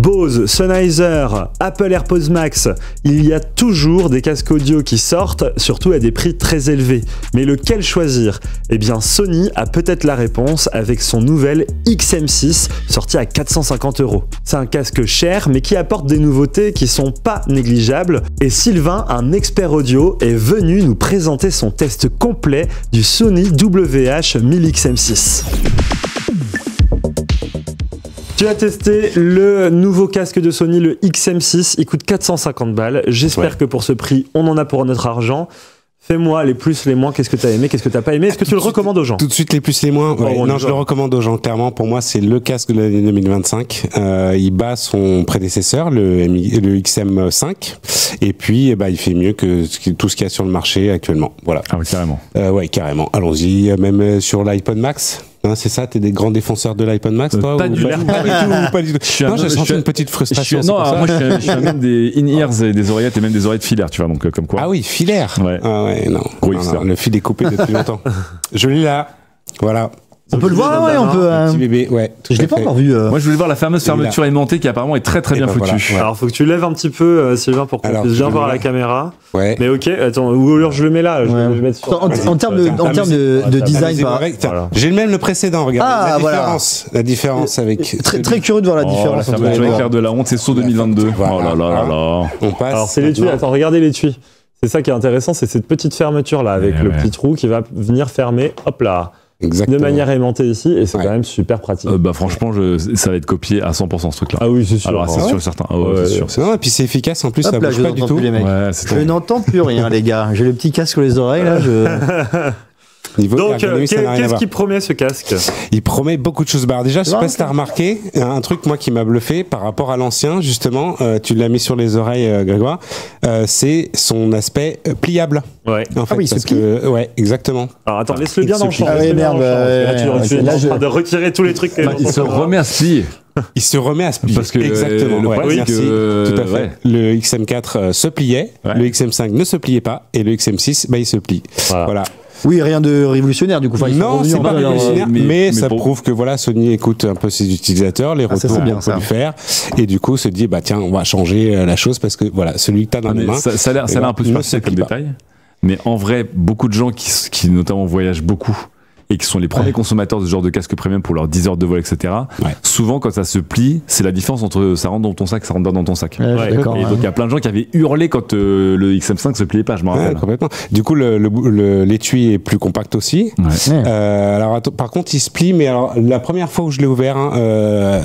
Bose, Sennheiser, Apple AirPods Max, il y a toujours des casques audio qui sortent, surtout à des prix très élevés. Mais lequel choisir? Eh bien Sony a peut-être la réponse avec son nouvel XM6 sorti à 450 €. C'est un casque cher mais qui apporte des nouveautés qui sont pas négligeables et Sylvain, un expert audio, est venu nous présenter son test complet du Sony WH-1000XM6. Tu as testé le nouveau casque de Sony, le XM6, il coûte 450 balles. J'espère que pour ce prix, on en a pour notre argent. Fais-moi les plus, les moins, qu'est-ce que tu as aimé, qu'est-ce que tu n'as pas aimé, est-ce que tu le recommandes aux gens? Tout de suite les plus, les moins. Ouais. Non, je le recommande aux gens, clairement. Pour moi, c'est le casque de l'année 2025. Il bat son prédécesseur, le XM5. Et puis, il fait mieux que tout ce qu'il y a sur le marché actuellement. Voilà. Ah oui, carrément. Ouais, carrément. Allons-y, même sur l'iPod Max. Hein, c'est ça, t'es des grands défenseurs de l'iPod Max, toi? Pas du tout. Pas du tout. Non, j'ai senti une petite frustration. Moi, je suis un même des in-ears et des oreillettes et même des oreillettes filaires, tu vois, donc comme quoi. Ah oui, filaire. Ouais. Ah ouais, non. Non, le fil est coupé depuis longtemps. Je l'ai là. Voilà. On peut le voir là, ouais, on peut. Petit bébé, ouais. Je l'ai pas encore vu. Moi, je voulais voir la fameuse fermeture aimentée qui apparemment est très très bien foutue. Voilà, ouais. Alors, faut que tu lèves un petit peu, Sylvain, pour qu'on puisse bien voir la caméra. Ouais. Mais ok, attends, ou alors je le mets là. Je vais le mettre sur... En termes de design, voilà. J'ai même le précédent, regarde. La différence avec. Très curieux de voir la différence. La fermeture éclair de la honte, c'est saut 2022. Voilà. Oh là là là là. On passe. Alors, c'est l'étui. Attends, regardez l'étui. C'est ça qui est intéressant, c'est cette petite fermeture là, avec le petit trou qui va venir fermer, hop là. Exactement. De manière aimantée ici, et c'est quand même super pratique. Franchement, ça va être copié à 100% ce truc-là. Ah oui, c'est sûr. Alors, c'est sûr, certain. C'est sûr. Non, et puis c'est efficace en plus, ça bouge pas du tout. Les mecs. Ouais, je n'entends plus rien, les gars. J'ai le petit casque sur les oreilles là. Donc, qu'est-ce qu'il promet ce casque? Il promet beaucoup de choses. Bah, déjà, je sais pas si t'as remarqué, un truc moi qui m'a bluffé par rapport à l'ancien, justement, tu l'as mis sur les oreilles, Grégoire, c'est son aspect pliable. Ouais. En fait, parce que, ouais, exactement. Alors attends, laisse-le bien dans le champ. Ah oui, merde. Tu es en train de retirer tous les trucs. Il se remet à se plier. Il se remet à se plier. Parce que exactement. Le merci. Tout à fait. Le XM4 se pliait, le XM5 ne se pliait pas, et le XM6, il se plie. Voilà. Oui, rien de révolutionnaire du coup. Enfin, non, c'est pas révolutionnaire, mais ça prouve que voilà, Sony écoute un peu ses utilisateurs, les retours qu'on peut lui faire, et du coup se dit tiens, on va changer la chose parce que voilà, celui que t'as dans les mains. Ça a l'air un peu superficiel comme détail, mais en vrai, beaucoup de gens qui notamment voyagent beaucoup et qui sont les premiers consommateurs de ce genre de casque premium pour leurs 10 heures de vol, etc. Souvent, quand ça se plie, c'est la différence entre ça rentre dans ton sac et ça rentre dans ton sac. Et donc, il y a plein de gens qui avaient hurlé quand le XM5 se pliait pas, je me rappelle. Complètement. Du coup, l'étui est plus compact aussi. Alors, par contre, il se plie, mais alors, la première fois où je l'ai ouvert,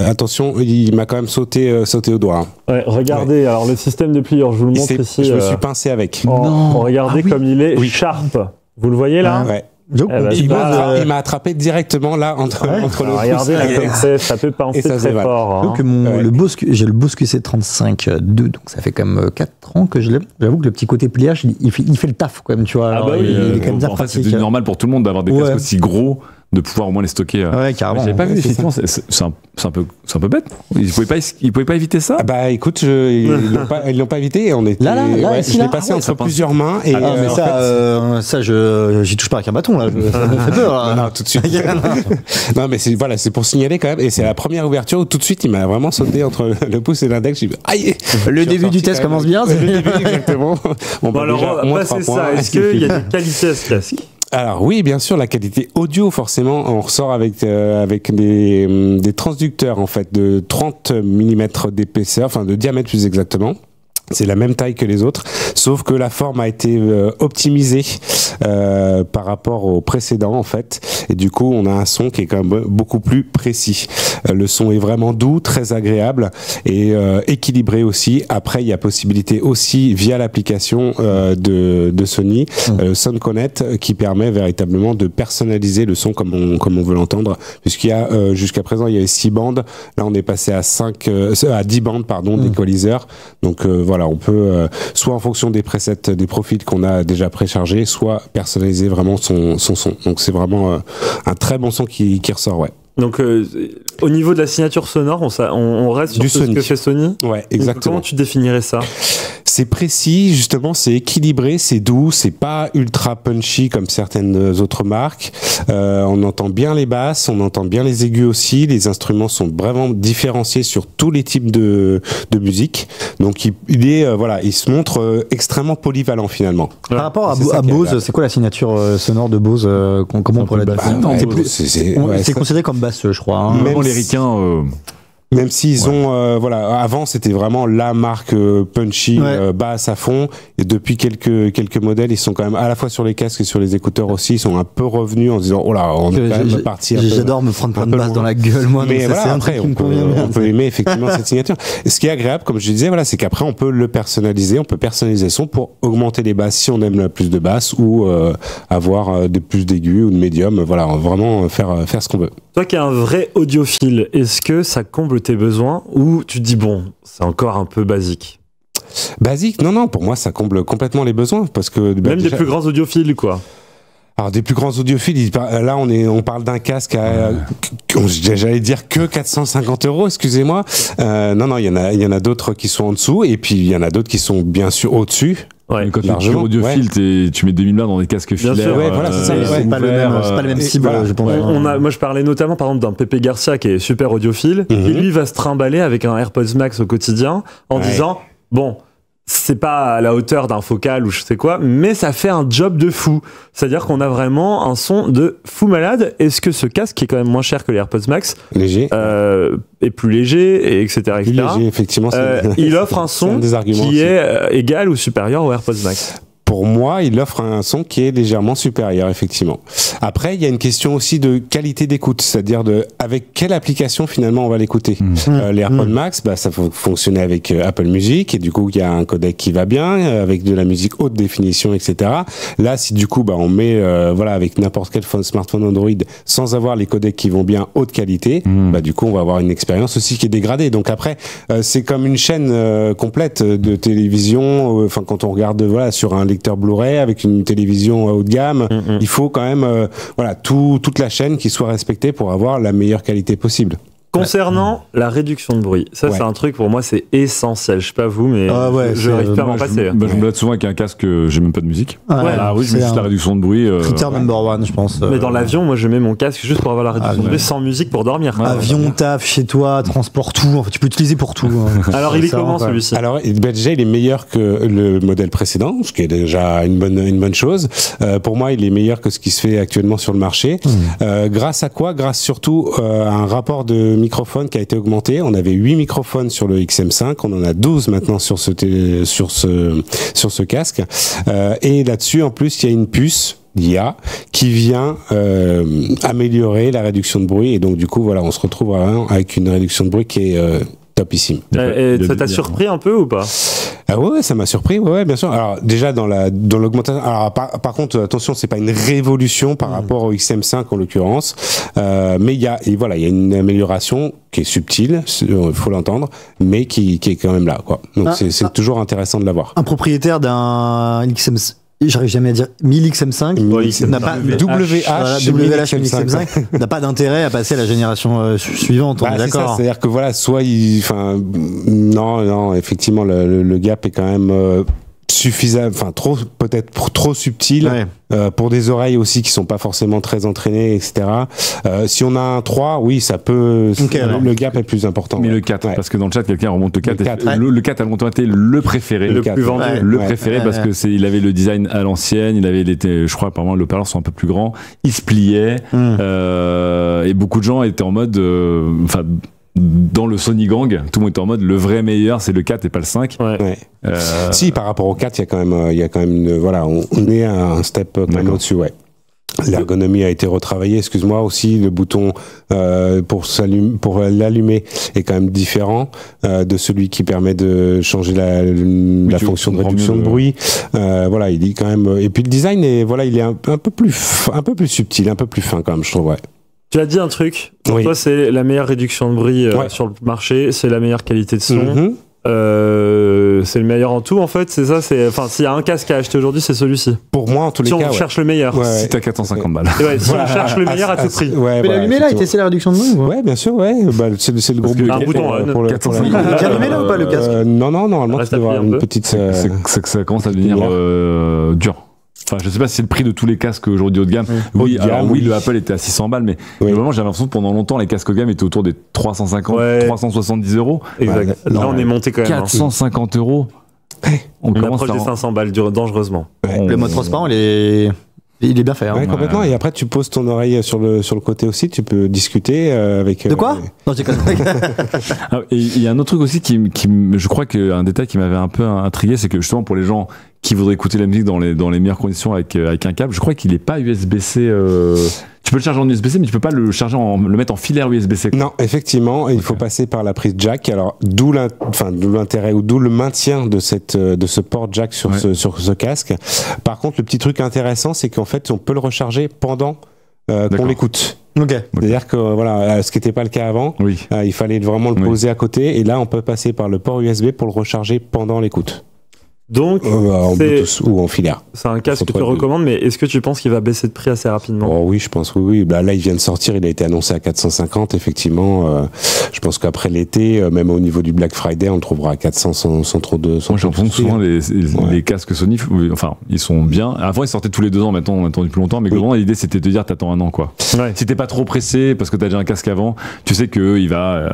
attention, il m'a quand même sauté au doigt. Regardez, alors le système de pliure, je vous le montre ici. Je me suis pincé avec. Regardez comme il est sharp. Vous le voyez là? Il m'a attrapé directement là entre le regardez là, ça peut pincer très fort. J'ai le Bose QC35 2, donc ça fait quand même 4 ans que je l'ai. J'avoue que le petit côté pliage, il fait le taf quand même, tu vois. Il est quand même bien pratique. C'est normal pour tout le monde d'avoir des casques aussi gros, de pouvoir au moins les stocker. Ouais, carrément. J'avais pas vu, effectivement, c'est un peu bête. Ils pouvaient pas éviter ça. Bah écoute, ils l'ont pas évité et on était. Là, je l'ai passé entre plusieurs mains et. Mais ça, j'y touche pas avec un bâton là. Ça me fait peur. Non, tout de suite. Non, mais c'est pour signaler quand même. Et c'est la première ouverture où tout de suite il m'a vraiment sauté entre le pouce et l'index. J'ai dit aïe. Le début du test commence bien. Le début exactement. Bon alors, c'est ça. Est-ce qu'il y a des qualités à ce casque? Alors oui, bien sûr, la qualité audio, forcément, on ressort avec des transducteurs en fait de 30 mm d'épaisseur, enfin de diamètre plus exactement. C'est la même taille que les autres, sauf que la forme a été optimisée par rapport au précédent en fait, et du coup on a un son qui est quand même beaucoup plus précis. Le son est vraiment doux, très agréable et équilibré aussi. Après il y a possibilité aussi via l'application de Sony, SoundConnect, qui permet véritablement de personnaliser le son comme on veut l'entendre, puisqu'il y a jusqu'à présent il y avait 6 bandes, là on est passé à 10 bandes d'équaliseurs. Donc voilà, on peut soit en fonction des presets, des profils qu'on a déjà préchargés, soit personnaliser vraiment son son. Donc c'est vraiment un très bon son qui ressort, ouais. Donc au niveau de la signature sonore, on reste sur ce que fait Sony. Ouais, exactement. Comment tu définirais ça? C'est précis, justement, c'est équilibré, c'est doux, c'est pas ultra punchy comme certaines autres marques. On entend bien les basses, on entend bien les aigus aussi. Les instruments sont vraiment différenciés sur tous les types de musique. Donc il se montre extrêmement polyvalent finalement. Par rapport à Bose, c'est quoi la signature sonore de Bose? Comment on pourrait la définir? C'est considéré comme basse, je crois. Hein. Même les ricains. Même s'ils ont, avant c'était vraiment la marque punchy, basse à fond. Et depuis quelques modèles, ils sont quand même à la fois sur les casques et sur les écouteurs aussi, ils sont un peu revenus en se disant, oh là, on est quand même parti. J'adore me prendre plein de basses dans la gueule, moi. Mais donc voilà, après, on peut aimer effectivement cette signature. Et ce qui est agréable, comme je disais, voilà, c'est qu'après on peut le personnaliser, on peut personnaliser le son pour augmenter les basses si on aime plus de basses ou avoir plus d'aigus ou de médium. Voilà, vraiment faire ce qu'on veut. Toi qui es un vrai audiophile, est-ce que ça comble tes besoins ou tu te dis bon, c'est encore un peu basique? Basique, non, pour moi ça comble complètement les besoins parce que même des plus grands audiophiles, quoi. Alors des plus grands audiophiles, là on parle d'un casque à, j'allais dire que 450 €, excusez-moi. Non, il y en a d'autres qui sont en dessous et puis il y en a d'autres qui sont bien sûr au-dessus. Ouais, quand tu es audiophile, tu mets 2000 balles dans des casques filaires. Ouais, voilà, c'est ça. C'est pas le même cible, voilà. je pense. Moi, je parlais notamment, par exemple, d'un Pepe Garcia qui est super audiophile, et lui va se trimballer avec un AirPods Max au quotidien en disant, bon, c'est pas à la hauteur d'un Focal ou je sais quoi, mais ça fait un job de fou. C'est-à-dire qu'on a vraiment un son de fou malade. Est-ce que ce casque, qui est quand même moins cher que les AirPods Max, léger, est plus léger, etc. Plus léger, effectivement. Il offre un son qui est égal ou supérieur aux AirPods Max? Pour moi, il offre un son qui est légèrement supérieur, effectivement. Après, il y a une question aussi de qualité d'écoute, c'est-à-dire avec quelle application finalement on va l'écouter. Les AirPods Max, ça fonctionnait avec Apple Music et du coup il y a un codec qui va bien avec de la musique haute définition, etc. Là, si du coup on met avec n'importe quel smartphone Android sans avoir les codecs qui vont bien haute qualité, du coup on va avoir une expérience aussi qui est dégradée. Donc après, c'est comme une chaîne complète de télévision. Enfin, quand on regarde sur un lecteur Blu-ray avec une télévision haut de gamme, il faut quand même toute la chaîne qui soit respectée pour avoir la meilleure qualité possible. Concernant la réduction de bruit, ça c'est un truc pour moi c'est essentiel. Je sais pas vous, mais je n'arrive pas à m'en passer. Je me balade souvent avec un casque, j'ai même pas de musique. Oui, je mets juste la réduction de bruit. Critère number one, je pense. Mais dans l'avion, moi je mets mon casque juste pour avoir la réduction de bruit sans musique pour dormir. Avion, taf, chez toi, transport, tout. Enfin, tu peux l'utiliser pour tout. Alors il est comment celui-ci? Alors déjà il est meilleur que le modèle précédent, ce qui est déjà une bonne chose. Pour moi, il est meilleur que ce qui se fait actuellement sur le marché. Grâce à quoi? Grâce surtout à un rapport de microphones qui a été augmenté. On avait 8 microphones sur le XM5, on en a 12 maintenant sur ce casque. Et là-dessus, en plus, il y a une puce d'IA qui vient améliorer la réduction de bruit. Et donc, du coup, on se retrouve avec une réduction de bruit qui est topissime. Et ça t'a surpris un peu ou pas? Ouais, ça m'a surpris, ouais, bien sûr. Alors déjà dans l'augmentation, alors par contre attention, c'est pas une révolution par rapport au XM5 en l'occurrence, mais il y a une amélioration qui est subtile, faut l'entendre, mais qui est quand même là, quoi. Donc c'est toujours intéressant de l'avoir. Un propriétaire d'un XM5, j'arrive jamais à dire 1000 XM5, n'a pas WH 1000 XM5 n'a pas d'intérêt à passer à la génération suivante, on est d'accord. C'est-à-dire que non, effectivement le gap est quand même suffisant, peut-être trop subtil pour des oreilles aussi qui sont pas forcément très entraînées, etc. Si on a un 3, oui, ça peut. Le gap est plus important. Mais le 4, parce que dans le chat, quelqu'un remonte le 4. Le 4 a longtemps été le préféré, le plus vendu, préféré parce que il avait le design à l'ancienne, je crois, apparemment, les haut-parleurs sont un peu plus grands, il se pliait, et beaucoup de gens étaient en mode, dans le Sony Gang, tout le monde était en mode le vrai meilleur c'est le 4 et pas le 5. Si par rapport au 4, il y a quand même on est à un step quand même au-dessus, L'ergonomie a été retravaillée, excuse-moi aussi, le bouton pour l'allumer est quand même différent de celui qui permet de changer la fonction de réduction de bruit. Il dit quand même, et puis le design est il est un peu plus subtil, un peu plus fin quand même, je trouve. Tu as dit un truc, pour toi c'est la meilleure réduction de bruit sur le marché, c'est la meilleure qualité de son. C'est le meilleur en tout en fait, c'est ça. Enfin, s'il y a un casque à acheter aujourd'hui, c'est celui-ci. Pour moi, en tous les cas, si on cherche le meilleur. Si t'as 450 balles. Si on cherche le meilleur à tout prix. Mais l'allumé là, il testait la réduction de bruit. Ouais, bien sûr, ouais. C'est le gros un bouton pour le 450. Il est allumé là ou pas le casque? Non, normalement, tu devrais avoir une petite. C'est que ça commence à devenir dur. Enfin, je sais pas si c'est le prix de tous les casques aujourd'hui haut de gamme. Oui, le Apple était à 600 balles, mais vraiment, j'avais l'impression que pendant longtemps, les casques haut de gamme étaient autour des 350, 370 €. Exact. Là, on est monté quand même. 450 €. On approche des 500 balles dangereusement. Le mode transparent, il est bien fait. Ouais, complètement. Et après, tu poses ton oreille sur le côté aussi. Tu peux discuter avec. De quoi? Non, j'ai Et il y a un autre truc aussi je crois qu'un détail qui m'avait un peu intrigué, c'est que justement pour les gens qui voudraient écouter la musique dans les meilleures conditions avec un câble, je crois qu'il est pas USB-C. Tu peux le charger en USB-C, mais tu peux pas le mettre en filaire USB-C. Non, effectivement, il faut passer par la prise jack. Alors, d'où l'intérêt ou d'où le maintien de ce port jack sur ce casque. Par contre, le petit truc intéressant, c'est qu'en fait, on peut le recharger pendant qu'on l'écoute. C'est-à-dire que ce qui n'était pas le cas avant, il fallait vraiment le poser à côté, et là, on peut passer par le port USB pour le recharger pendant l'écoute. Donc, en Bluetooth ou en filaire. C'est un casque que tu recommandes, mais est-ce que tu penses qu'il va baisser de prix assez rapidement? Oh oui, je pense oui. Là, il vient de sortir, il a été annoncé à 450, effectivement. Je pense qu'après l'été, même au niveau du Black Friday, on le trouvera à 400 sans trop de... Moi, j'ai l'impression que souvent, les casques Sony, enfin, ils sont bien. Avant, ils sortaient tous les 2 ans, maintenant, on attend plus longtemps, mais globalement, l'idée, c'était de te dire, t'attends un an, quoi. Si t'es pas trop pressé, parce que t'as déjà un casque avant, tu sais qu'il va...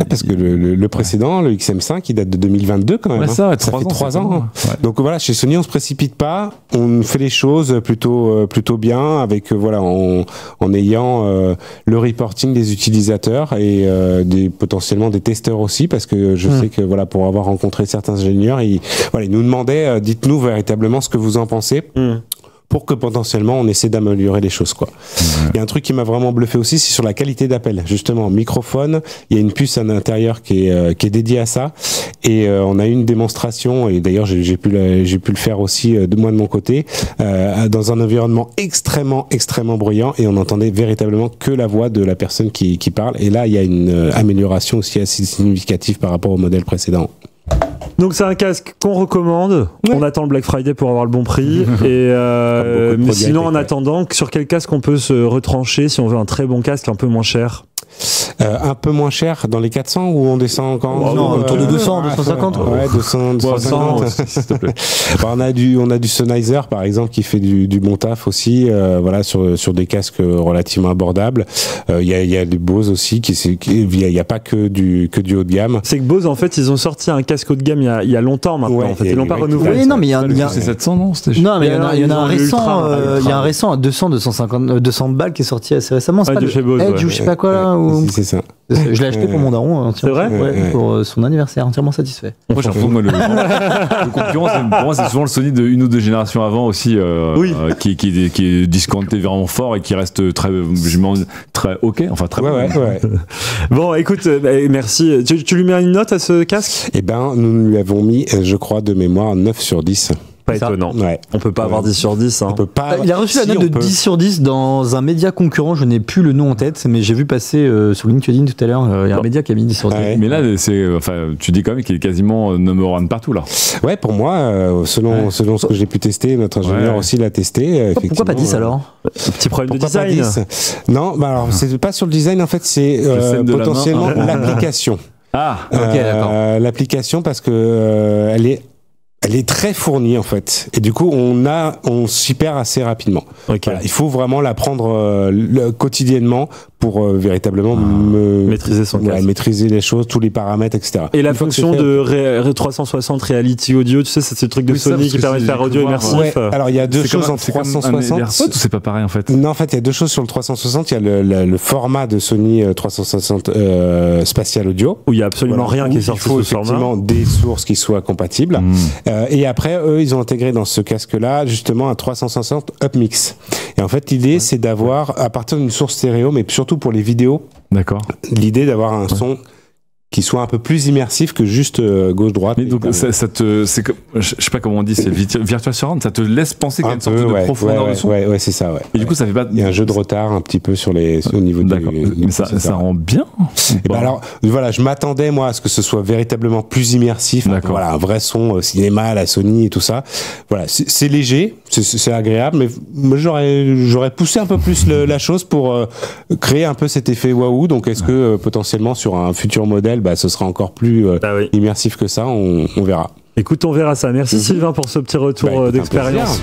Parce que le précédent, le XM5, il date de 2022, quand même. Ça fait 3 ans. Donc voilà, chez Sony, on se précipite pas, on fait les choses plutôt bien avec en ayant le reporting des utilisateurs et potentiellement des testeurs aussi, parce que je sais que pour avoir rencontré certains ingénieurs, ils nous demandaient dites-nous véritablement ce que vous en pensez. Pour que potentiellement on essaie d'améliorer les choses, quoi. Il y a un truc qui m'a vraiment bluffé aussi, c'est sur la qualité d'appel. Justement, microphone, il y a une puce à l'intérieur qui est dédiée à ça, et on a eu une démonstration, et d'ailleurs j'ai pu le faire aussi de mon côté, dans un environnement extrêmement bruyant, et on n'entendait véritablement que la voix de la personne qui parle. Et là, il y a une amélioration aussi assez significative par rapport au modèle précédent. Donc c'est un casque qu'on recommande. On attend le Black Friday pour avoir le bon prix. Mais sinon, en attendant, sur quel casque on peut se retrancher si on veut un très bon casque un peu moins cher? Un peu moins cher dans les 400 ou on descend encore? Non, autour de 200, 250. Ouais, 250. S'il te plaît. On a du Sennheiser par exemple qui fait du bon taf aussi, sur des casques relativement abordables. Il y a des Bose aussi il y a pas que du haut de gamme. C'est que Bose en fait ils ont sorti un casque haut de gamme il y a longtemps maintenant. En fait, ils l'ont pas renouvelé. Oui, non, mais il y a c'est 700 non? Non, mais il y en a un récent. Il y a un récent à 200 balles qui est sorti assez récemment. C'est pas chez Bose. Edge ou je sais pas quoi là. C'est ça. Je l'ai acheté pour mon daron. C'est vrai? Pour son anniversaire, entièrement satisfait. Moi, j'ai l'impression que le concurrent, pour moi, c'est souvent le Sony de une ou deux générations avant aussi, qui est discounté vraiment fort et qui reste très ok, enfin très bon. Bon, écoute, merci. Tu lui mets une note à ce casque? Eh ben, nous lui avons mis, je crois, de mémoire 9 sur 10. Pas étonnant. On peut pas avoir 10 sur 10. On peut pas il a reçu la note de 10 sur 10 dans un média concurrent, je n'ai plus le nom en tête, mais j'ai vu passer sur LinkedIn tout à l'heure, il y a un média qui a mis 10 sur 10. Mais là, tu dis quand même qu'il est quasiment number one partout là. Ouais, pour moi, selon ce que j'ai pu tester, notre ingénieur aussi l'a testé. Pourquoi pas 10 alors? Petit problème de design. Non, alors c'est pas sur le design, en fait, c'est potentiellement l'application. Ah, ok, d'accord. L'application parce que elle est très fournie en fait, et du coup on s'y perd assez rapidement. Voilà, il faut vraiment la prendre quotidiennement pour véritablement maîtriser son casque, maîtriser les choses, tous les paramètres, etc. Et la fonction de 360 Reality Audio, tu sais, c'est ce truc de Sony qui permet de faire audio immersif. Alors il y a deux choses en 360. C'est pas pareil en fait. Non, en fait il y a deux choses sur le 360. Il y a le format de Sony 360 spatial audio, où il y a absolument rien qui est sorti sous ce format. Il faut effectivement des sources qui soient compatibles. Et après, eux, ils ont intégré dans ce casque-là, justement, un 360 upmix. Et en fait, l'idée, c'est d'avoir, à partir d'une source stéréo, mais surtout pour les vidéos, d'accord, l'idée d'avoir un son qui soit un peu plus immersif que juste gauche-droite. Mais donc, je sais pas comment on dit, c'est virtual surround, ça te laisse penser qu'il y a une sorte de profondeur de son. Ouais, c'est ça, ouais. Et du coup, ça fait pas. Il y a un jeu de retard un petit peu au niveau du. Mais ça rend bien. Et ben alors, voilà, je m'attendais, moi, à ce que ce soit véritablement plus immersif. Voilà, un vrai son cinéma, la Sony et tout ça. Voilà, c'est léger, c'est agréable, mais moi, j'aurais poussé un peu plus la chose pour créer un peu cet effet waouh. Donc, est-ce que potentiellement sur un futur modèle, ce sera encore plus immersif que ça, on verra. Écoute, on verra ça. Merci Sylvain pour ce petit retour d'expérience.